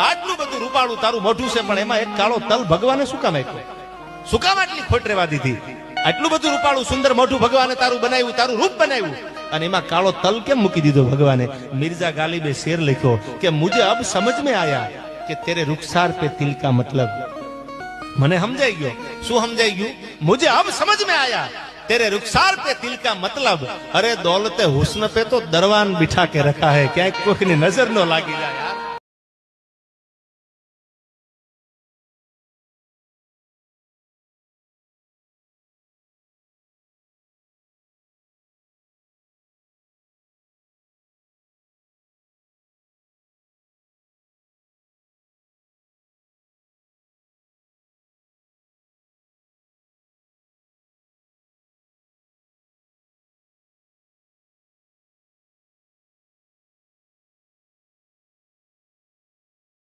આટલું બધું રૂપાળું તારું મોઢું છે, પણ એમાં એક કાળો તલ ભગવાને શું કામ આપ્યો? શું કામ આટલી ખોટ રહેવા દીધી? આટલું બધું રૂપાળું સુંદર મોઢું ભગવાને તારું બનાવ્યું, તારું રૂપ બનાવ્યું, અને એમાં કાળો તલ કેમ મૂકી દીધો ભગવાને? મિર્ઝા ગાલિબે શેર લખ્યો કે મુझे अब समझ में आया कि तेरे रुखसार पे तिल का मतलब। મને સમજાઈ ગયો. શું સમજાઈ ગયું? मुझे अब समझ में आया तेरे रुखसार पे तिल का मतलब। अरे दौलते हुस्न पे तो दरवान बिठा के रखा है, क्या कोई नजर न लागी जाए यार।